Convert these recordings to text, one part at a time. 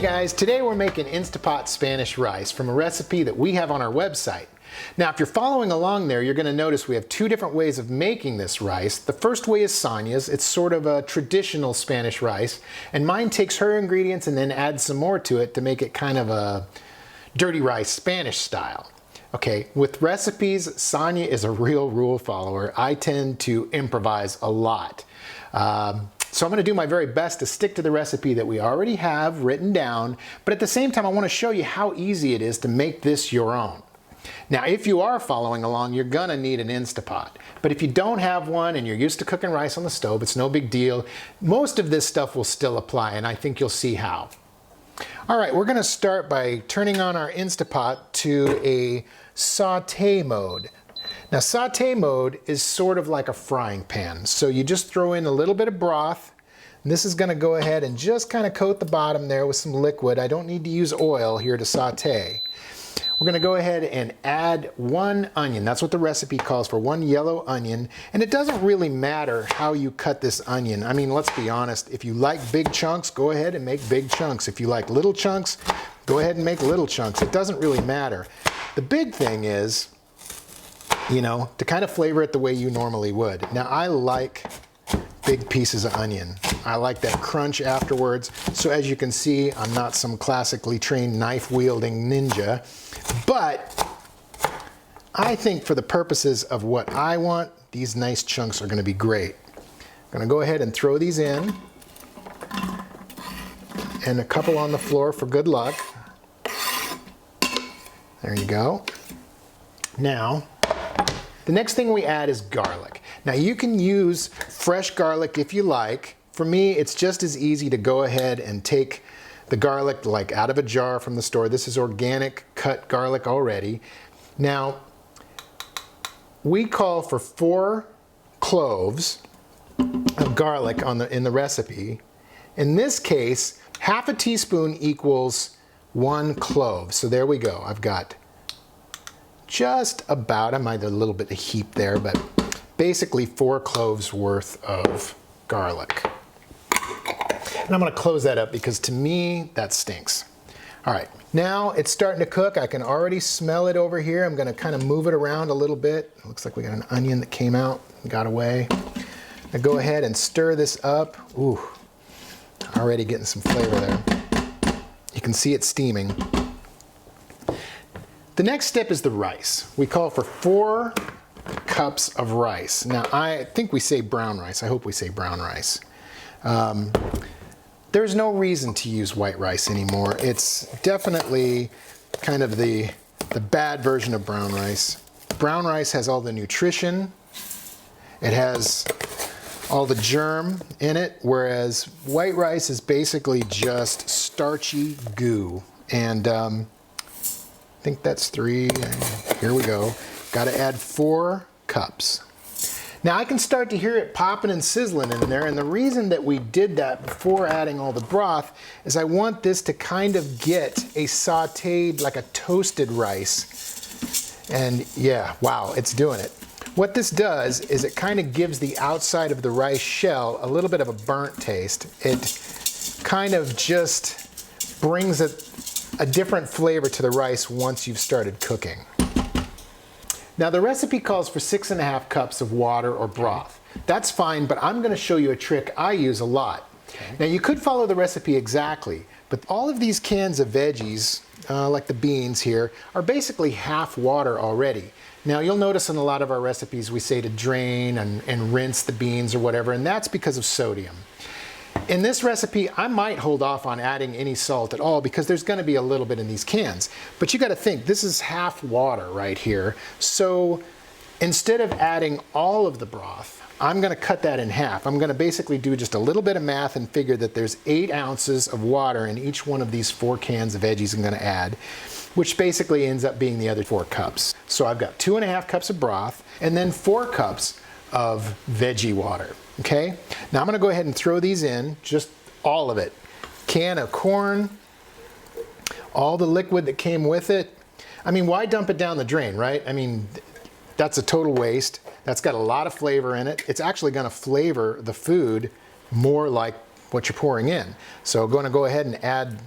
guys, today we're making Instapot Spanish rice from a recipe that we have on our website. Now if you're following along there, you're going to notice we have two different ways of making this rice. The first way is Sonia's. It's sort of a traditional Spanish rice, and mine takes her ingredients and then adds some more to it to make it kind of a dirty rice Spanish style. Okay, with recipes, Sonia is a real rule follower. I tend to improvise a lot. So I'm going to do my very best to stick to the recipe that we already have written down, but at the same time I want to show you how easy it is to make this your own. Now if you are following along, you're going to need an Instapot. But if you don't have one and you're used to cooking rice on the stove, it's no big deal. Most of this stuff will still apply, and I think you'll see how. Alright, we're going to start by turning on our Instapot to a saute mode. Now saute mode is sort of like a frying pan. So you just throw in a little bit of broth. And this is going to go ahead and just kind of coat the bottom there with some liquid. I don't need to use oil here to saute. We're going to go ahead and add one onion. That's what the recipe calls for, one yellow onion. And it doesn't really matter how you cut this onion. I mean, let's be honest. If you like big chunks, go ahead and make big chunks. If you like little chunks, go ahead and make little chunks. It doesn't really matter. The big thing is, you know, to kind of flavor it the way you normally would. Now I like big pieces of onion. I like that crunch afterwards. So as you can see, I'm not some classically trained knife-wielding ninja, but I think for the purposes of what I want, these nice chunks are going to be great. I'm going to go ahead and throw these in, and a couple on the floor for good luck. There you go. Now, the next thing we add is garlic. Now you can use fresh garlic if you like. For me, it's just as easy to go ahead and take the garlic like out of a jar from the store. This is organic cut garlic already. Now, we call for 4 cloves of garlic in the recipe. In this case, half a teaspoon equals 1 clove. So there we go. I've got just about, I might have a little bit of heap there, but basically 4 cloves worth of garlic. And I'm going to close that up because to me that stinks. All right, now it's starting to cook. I can already smell it over here. I'm going to kind of move it around a little bit. It looks like we got an onion that came out and got away. Now go ahead and stir this up. Ooh, already getting some flavor there. You can see it steaming. The next step is the rice. We call for 4 cups of rice. Now I think we say brown rice. I hope we say brown rice. There's no reason to use white rice anymore. It's definitely kind of the bad version of brown rice. Brown rice has all the nutrition. It has all the germ in it, whereas white rice is basically just starchy goo. And I think that's 3. Here we go. Got to add 4 cups. Now I can start to hear it popping and sizzling in there, and the reason that we did that before adding all the broth is I want this to kind of get a sautéed, like a toasted rice. And yeah, wow, it's doing it. What this does is it kind of gives the outside of the rice shell a little bit of a burnt taste. It kind of just brings a different flavor to the rice once you've started cooking. Now the recipe calls for 6½ cups of water or broth. That's fine, but I'm going to show you a trick I use a lot. Okay. Now you could follow the recipe exactly, but all of these cans of veggies, like the beans here, are basically half water already. Now you'll notice in a lot of our recipes we say to drain and rinse the beans or whatever, and that's because of sodium. In this recipe, I might hold off on adding any salt at all because there's going to be a little bit in these cans. But you got to think, this is half water right here. So instead of adding all of the broth, I'm going to cut that in half. I'm going to basically do just a little bit of math and figure that there's 8 ounces of water in each one of these 4 cans of veggies I'm going to add, which basically ends up being the other 4 cups. So I've got 2½ cups of broth and then 4 cups of veggie water. Okay, now I'm going to go ahead and throw these in, just all of it. Can of corn, all the liquid that came with it. I mean, why dump it down the drain, right? I mean, that's a total waste. That's got a lot of flavor in it. It's actually going to flavor the food more like what you're pouring in. So I'm going to go ahead and add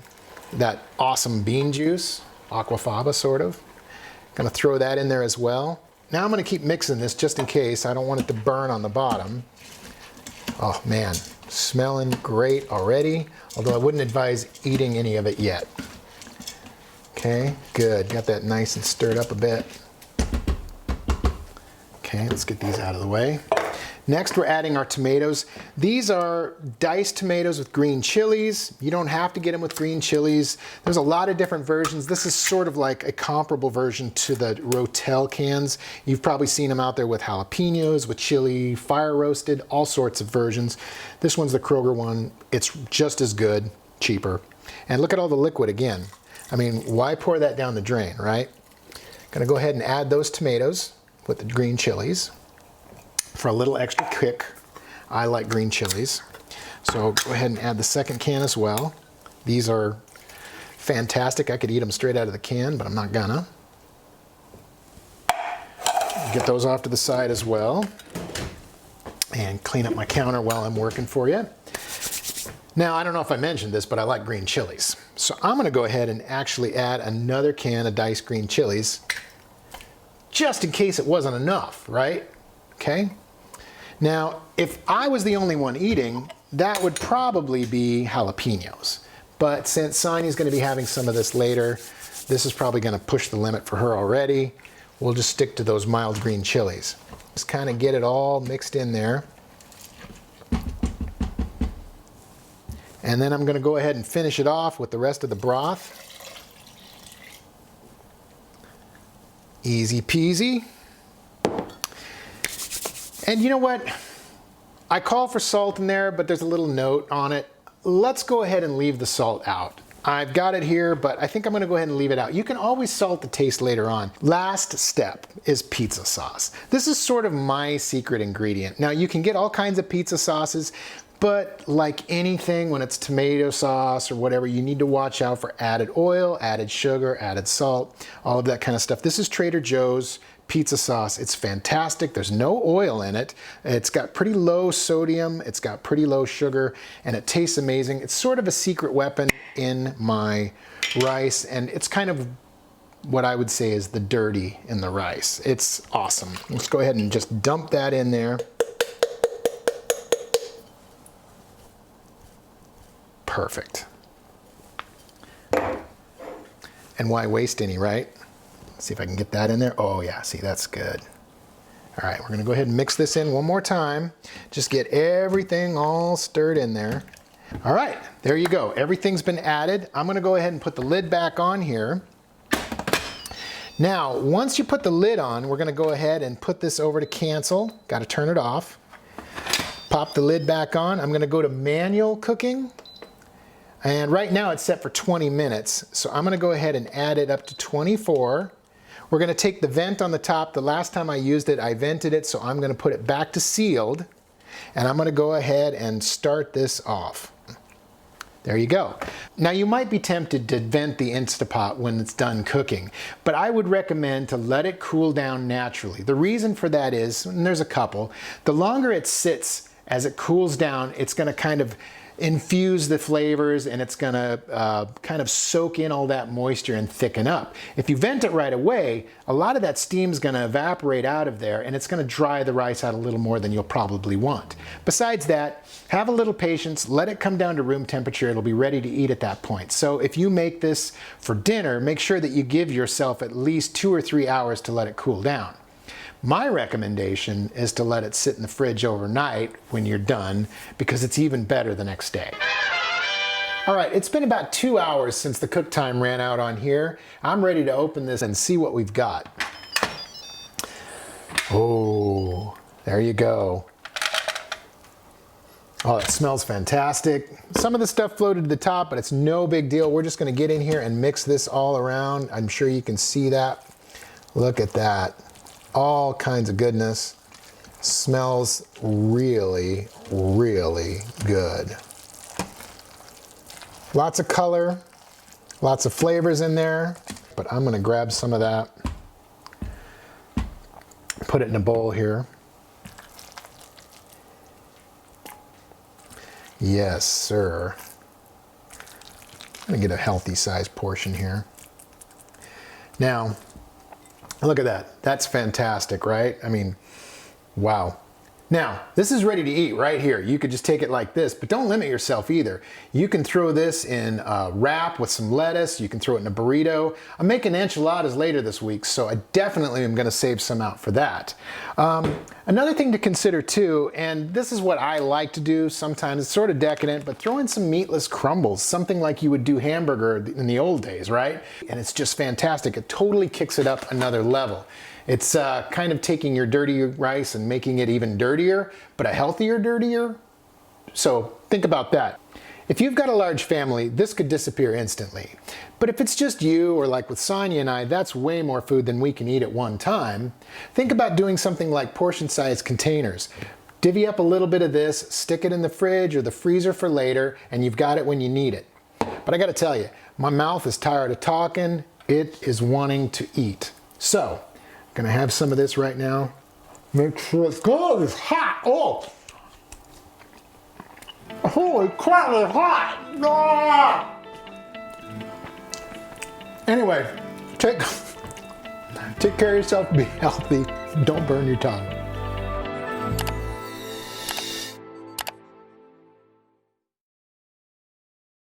that awesome bean juice, aquafaba sort of. Gonna throw that in there as well. Now I'm gonna keep mixing this just in case. I don't want it to burn on the bottom. Oh man, smelling great already, although I wouldn't advise eating any of it yet. Okay, good, got that nice and stirred up a bit. Okay, let's get these out of the way. Next, we're adding our tomatoes. These are diced tomatoes with green chilies. You don't have to get them with green chilies. There's a lot of different versions. This is sort of like a comparable version to the Rotel cans. You've probably seen them out there with jalapenos, with chili, fire roasted, all sorts of versions. This one's the Kroger one. It's just as good, cheaper. And look at all the liquid again. I mean, why pour that down the drain, right? Gonna go ahead and add those tomatoes with the green chilies. For a little extra kick, I like green chilies. So go ahead and add the second can as well. These are fantastic. I could eat them straight out of the can, but I'm not gonna. Get those off to the side as well. And clean up my counter while I'm working for you. Now, I don't know if I mentioned this, but I like green chilies. So I'm gonna go ahead and actually add another can of diced green chilies, just in case it wasn't enough, right? Okay. Now, if I was the only one eating, that would probably be jalapenos. But since Sonia's going to be having some of this later, this is probably going to push the limit for her already. We'll just stick to those mild green chilies. Just kind of get it all mixed in there. And then I'm going to go ahead and finish it off with the rest of the broth. Easy peasy. And you know what? I call for salt in there, but there's a little note on it. Let's go ahead and leave the salt out. I've got it here, but I think I'm gonna go ahead and leave it out. You can always salt the taste later on. Last step is pizza sauce. This is sort of my secret ingredient. Now you can get all kinds of pizza sauces, but like anything, when it's tomato sauce or whatever, you need to watch out for added oil, added sugar, added salt, all of that kind of stuff. This is Trader Joe's pizza sauce. It's fantastic. There's no oil in it. It's got pretty low sodium. It's got pretty low sugar, and it tastes amazing. It's sort of a secret weapon in my rice, and it's kind of what I would say is the dirty in the rice. It's awesome. Let's go ahead and just dump that in there. Perfect. And why waste any, right? Let's see if I can get that in there. Oh yeah, see, that's good. All right, we're gonna go ahead and mix this in one more time. Just get everything all stirred in there. All right, there you go. Everything's been added. I'm gonna go ahead and put the lid back on here. Now, once you put the lid on, we're gonna go ahead and put this over to cancel. Gotta turn it off. Pop the lid back on. I'm gonna go to manual cooking. And right now it's set for 20 minutes. So I'm gonna go ahead and add it up to 24. We're gonna take the vent on the top. The last time I used it, I vented it, so I'm gonna put it back to sealed. And I'm gonna go ahead and start this off. There you go. Now you might be tempted to vent the Instapot when it's done cooking, but I would recommend to let it cool down naturally. The reason for that is, and there's a couple, the longer it sits as it cools down, it's gonna kind of infuse the flavors, and it's gonna kind of soak in all that moisture and thicken up. If you vent it right away, a lot of that steam's gonna evaporate out of there, and it's gonna dry the rice out a little more than you'll probably want. Besides that, have a little patience, let it come down to room temperature. It'll be ready to eat at that point. So if you make this for dinner, make sure that you give yourself at least 2 or 3 hours to let it cool down. My recommendation is to let it sit in the fridge overnight when you're done, because it's even better the next day. All right, it's been about 2 hours since the cook time ran out on here. I'm ready to open this and see what we've got. Oh, there you go. Oh, it smells fantastic. Some of the stuff floated to the top, but it's no big deal. We're just gonna get in here and mix this all around. I'm sure you can see that. Look at that. All kinds of goodness. Smells really, really good. Lots of color, lots of flavors in there, but I'm gonna grab some of that, put it in a bowl here. Yes, sir. I'm gonna get a healthy sized portion here. Now, look at that. That's fantastic, right? I mean, wow. Now, this is ready to eat right here. You could just take it like this, but don't limit yourself either. You can throw this in a wrap with some lettuce. You can throw it in a burrito. I'm making enchiladas later this week, so I definitely am gonna save some out for that. Another thing to consider too, and this is what I like to do sometimes, it's sort of decadent, but throw in some meatless crumbles, something like you would do hamburger in the old days, right? And it's just fantastic. It totally kicks it up another level. It's kind of taking your dirty rice and making it even dirtier, but a healthier dirtier. So think about that. If you've got a large family, this could disappear instantly. But if it's just you, or like with Sonia and I, that's way more food than we can eat at one time. Think about doing something like portion-sized containers. Divvy up a little bit of this, stick it in the fridge or the freezer for later, and you've got it when you need it. But I gotta tell you, my mouth is tired of talking. It is wanting to eat. So, gonna have some of this right now. Make sure it's good. It's hot. Oh, holy crap! It's hot. Ah! Anyway, take care of yourself. Be healthy. Don't burn your tongue.